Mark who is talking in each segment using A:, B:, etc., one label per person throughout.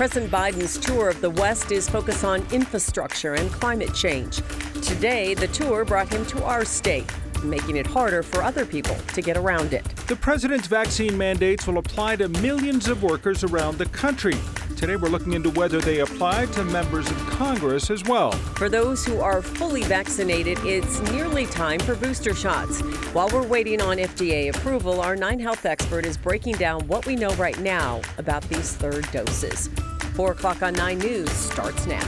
A: President Biden's tour of the West is focused on infrastructure and climate change. Today, the tour brought him to our state, making it harder for other people to get around it.
B: The president's vaccine mandates will apply to millions of workers around the country. Today, we're looking into whether they apply to members of Congress as well.
A: For those who are fully vaccinated, it's nearly time for booster shots. While we're waiting on FDA approval, our 9 Health expert is breaking down what we know right now about these third doses. 4 o'clock on 9 News starts now.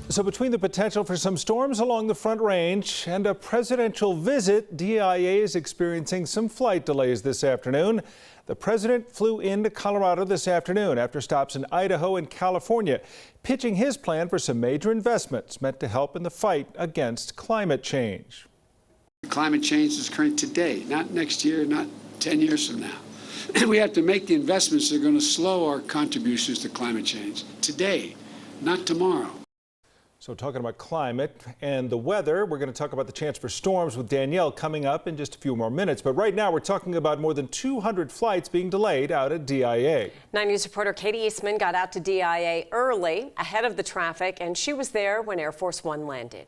B: So between the potential for some storms along the Front Range and a presidential visit, DIA is experiencing some flight delays this afternoon. The president flew into Colorado this afternoon after stops in Idaho and California, pitching his plan for some major investments meant to help in the fight against climate change.
C: Climate change is current today, not next year, not 10 years from now. We have to make the investments that are going to slow our contributions to climate change today, not tomorrow.
B: So talking about climate and the weather, we're going to talk about the chance for storms with Danielle coming up in just a few more minutes. But right now, we're talking about more than 200 flights being delayed out at DIA.
A: 9 News reporter Katie Eastman got out to DIA early, ahead of the traffic, and she was there when Air Force One landed.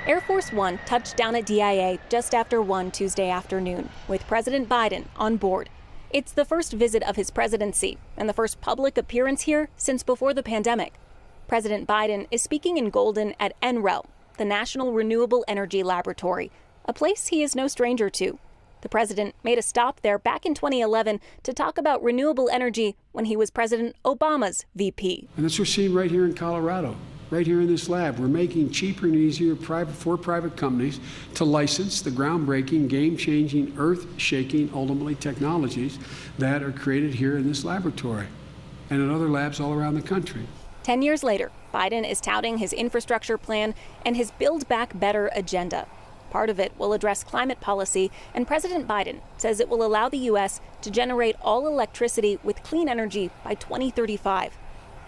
D: Air Force One touched down at DIA just after 1 Tuesday afternoon, with President Biden on board. It's the first visit of his presidency and the first public appearance here since before the pandemic. President Biden is speaking in Golden at NREL, the National Renewable Energy Laboratory, a place he is no stranger to. The president made a stop there back in 2011 to talk about renewable energy when he was President Obama's VP.
C: And that's what we're seeing right here in Colorado. Right here in this lab, we're making cheaper and easier for private companies to license the groundbreaking, game-changing, earth-shaking, ultimately technologies that are created here in this laboratory and in other labs all around the country.
D: 10 years later, Biden is touting his infrastructure plan and his Build Back Better agenda. Part of it will address climate policy, and President Biden says it will allow the U.S. to generate all electricity with clean energy by 2035.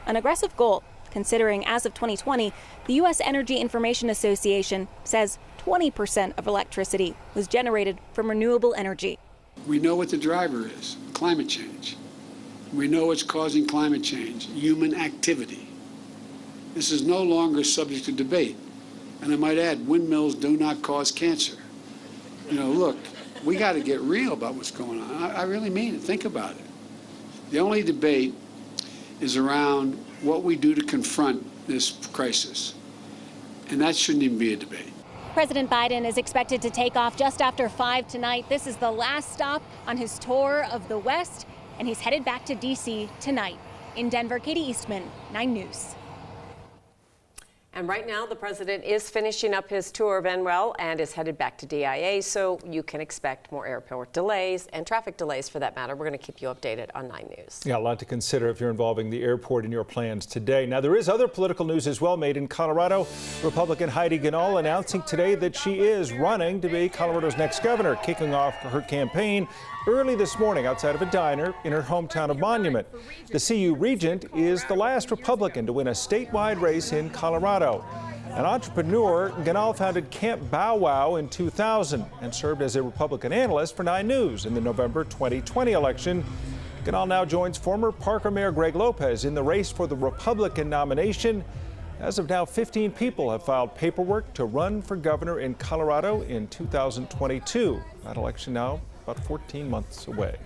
D: An aggressive goal, considering as of 2020, the U.S. Energy Information Association says 20% of electricity was generated from renewable energy.
C: We know what the driver is, climate change. We know what's causing climate change, human activity. This is no longer subject to debate. And I might add, windmills do not cause cancer. You know, look, we got to get real about what's going on. I really mean it. Think about it. The only debate is around what we do to confront this crisis. And that shouldn't even be a debate.
D: President Biden is expected to take off just after 5 tonight. This is the last stop on his tour of the West, and he's headed back to D.C. tonight. In Denver, Katie Eastman, 9 News.
A: And right now, the president is finishing up his tour of NREL and is headed back to DIA, so you can expect more airport delays and traffic delays for that matter. We're going to keep you updated on 9 News.
B: Yeah, a lot to consider if you're involving the airport in your plans today. Now, there is other political news as well made in Colorado. Republican Heidi Ganahl announcing today that she is running to be Colorado's next governor, kicking off her campaign early this morning outside of a diner in her hometown of Monument. The CU regent is the last Republican to win a statewide race in Colorado. An entrepreneur, Ganahl founded Camp Bow Wow in 2000 and served as a Republican analyst for 9 News in the November 2020 election. Ganahl now joins former Parker Mayor Greg Lopez in the race for the Republican nomination. As of now, 15 people have filed paperwork to run for governor in Colorado in 2022. That election now about 14 months away.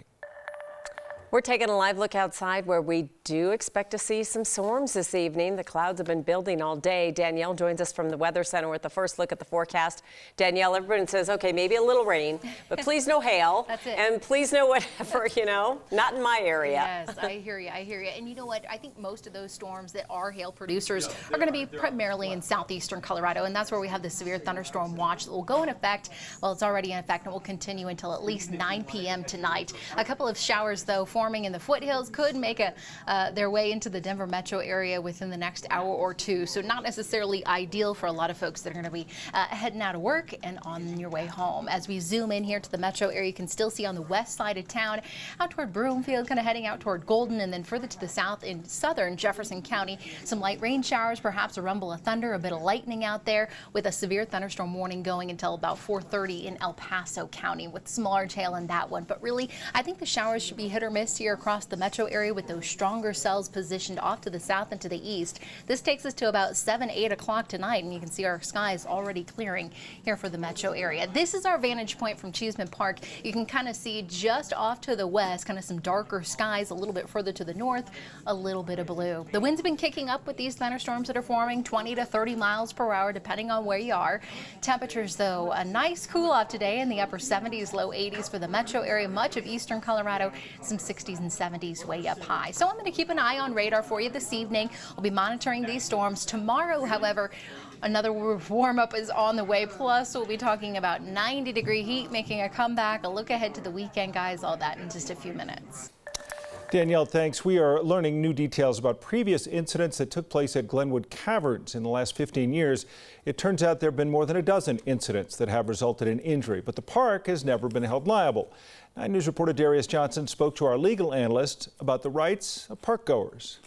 A: We're taking a live look outside where we do expect to see some storms this evening. The clouds have been building all day. Danielle joins us from the Weather Center with the first look at the forecast. Danielle, everyone says, okay, maybe a little rain, but please no hail.
E: That's it.
A: And please no whatever, you know, not in my area.
E: Yes, I hear you. I hear you. And you know what? I think most of those storms that are hail producers are going to be primarily in southeastern Colorado, and that's where we have the severe thunderstorm watch that will go in effect. Well, it's already in effect and will continue until at least 9 p.m. tonight. A couple of showers, though, forming forming in the foothills could make their way into the Denver metro area within the next hour or two. So not necessarily ideal for a lot of folks that are going to be heading out of work and on your way home. As we zoom in here to the metro area, you can still see on the west side of town, out toward Broomfield, kind of heading out toward Golden, and then further to the south in southern Jefferson County, some light rain showers, perhaps a rumble of thunder, a bit of lightning out there, with a severe thunderstorm warning going until about 4:30 in El Paso County, with some large hail in that one. But really, I think the showers should be hit or miss here across the metro area, with those stronger cells positioned off to the south and to the east. This takes us to about 7-8 o'clock tonight, and you can see our skies already clearing here for the metro area. This is our vantage point from Cheeseman Park. You can kind of see just off to the west, kind of some darker skies, a little bit further to the north, a little bit of blue. The winds have been kicking up with these thunderstorms that are forming, 20 to 30 miles per hour, depending on where you are. Temperatures, though, a nice cool off today in the upper 70s, low 80s for the metro area, much of eastern Colorado, some 60s and 70s way up high. So I'm going to keep an eye on radar for you this evening. We'll be monitoring these storms. Tomorrow, however, another warm-up is on the way. Plus, we'll be talking about 90-degree heat making a comeback. A look ahead to the weekend, guys. All that in just a few minutes.
B: Danielle, thanks. We are learning new details about previous incidents that took place at Glenwood Caverns in the last 15 years. It turns out there have been more than a dozen incidents that have resulted in injury, but the park has never been held liable. 9 News reporter Darius Johnson spoke to our legal analyst about the rights of parkgoers.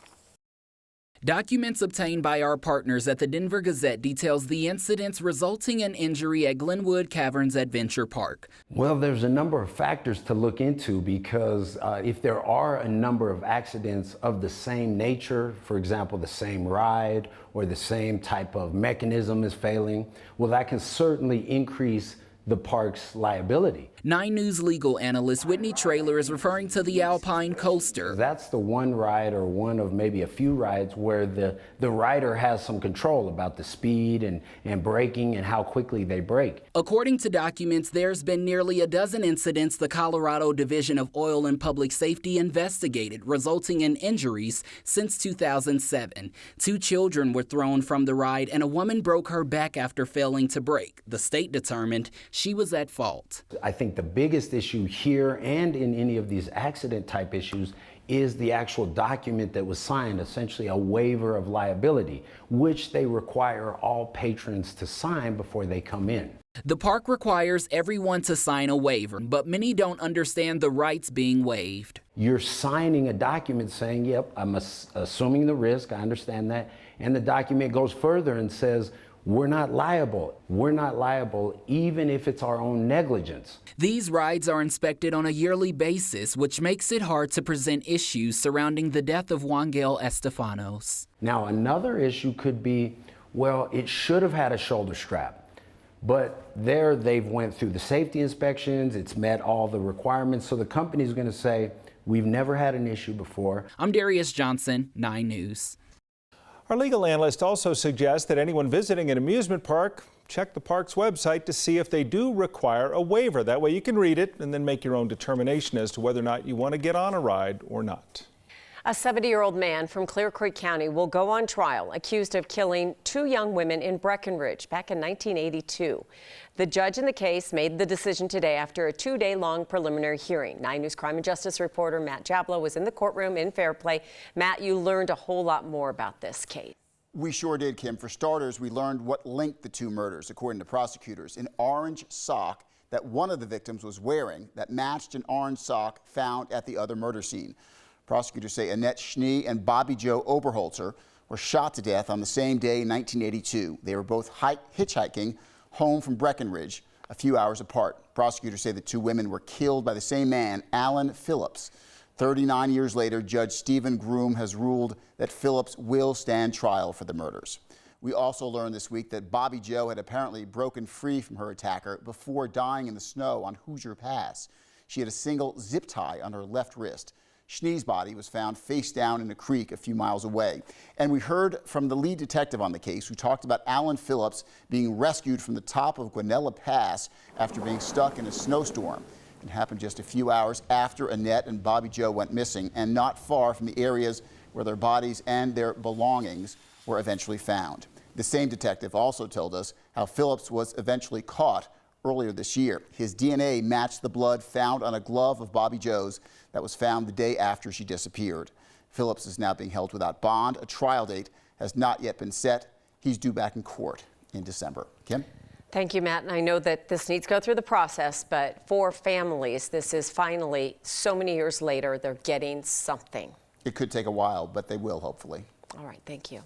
F: Documents obtained by our partners at the Denver Gazette details the incidents resulting in injury at Glenwood Caverns Adventure Park.
G: Well, there's a number of factors to look into because if there are a number of accidents of the same nature, for example, the same ride or the same type of mechanism is failing, well, that can certainly increase the park's liability.
F: 9 News legal analyst Whitney Traylor is referring to the Alpine Coaster.
G: That's the one ride or one of maybe a few rides where the rider has some control about the speed and braking and how quickly they brake.
F: According to documents, there's been nearly a dozen incidents the Colorado Division of Oil and Public Safety investigated, resulting in injuries since 2007. 2 children were thrown from the ride and a woman broke her back after failing to brake. The state determined she was at fault.
G: I think the biggest issue here and in any of these accident type issues is the actual document that was signed, essentially a waiver of liability, which they require all patrons to sign before they come in.
F: The park requires everyone to sign a waiver, but many don't understand the rights being waived.
G: You're signing a document saying, yep, I'm assuming the risk, I understand that, and the document goes further and says, we're not liable. We're not liable even if it's our own negligence.
F: These rides are inspected on a yearly basis, which makes it hard to present issues surrounding the death of Juan Gail Estefanos.
G: Now, another issue could be, well, it should have had a shoulder strap, but there they've went through the safety inspections, it's met all the requirements, so the company's going to say, we've never had an issue before.
F: I'm Darius Johnson, 9 News.
B: Our legal analyst also suggests that anyone visiting an amusement park check the park's website to see if they do require a waiver. That way you can read it and then make your own determination as to whether or not you want to get on a ride or not.
A: A 70-year-old man from Clear Creek County will go on trial accused of killing 2 young women in Breckenridge back in 1982. The judge in the case made the decision today after a 2-day-long preliminary hearing. 9 News crime and justice reporter Matt Jablow was in the courtroom in Fairplay. Matt, you learned a whole lot more about this case.
H: We sure did, Kim. For starters, we learned what linked the 2 murders, according to prosecutors. An orange sock that one of the victims was wearing that matched an orange sock found at the other murder scene. Prosecutors say Annette Schnee and Bobby Joe Oberholzer were shot to death on the same day in 1982. They were both hitchhiking home from Breckenridge a few hours apart. Prosecutors say the 2 women were killed by the same man, Alan Phillips. 39 years later, Judge Stephen Groom has ruled that Phillips will stand trial for the murders. We also learned this week that Bobby Joe had apparently broken free from her attacker before dying in the snow on Hoosier Pass. She had a single zip tie on her left wrist. Schnee's body was found face down in a creek a few miles away. And we heard from the lead detective on the case who talked about Alan Phillips being rescued from the top of Guanella Pass after being stuck in a snowstorm. It happened just a few hours after Annette and Bobby Joe went missing and not far from the areas where their bodies and their belongings were eventually found. The same detective also told us how Phillips was eventually caught earlier this year. His DNA matched the blood found on a glove of Bobby Joe's that was found the day after she disappeared. Phillips is now being held without bond. A trial date has not yet been set. He's due back in court in December. Kim?
A: Thank you, Matt. And I know that this needs to go through the process, but for families, this is finally, so many years later, they're getting something.
H: It could take a while, but they will, hopefully.
A: All right, thank you.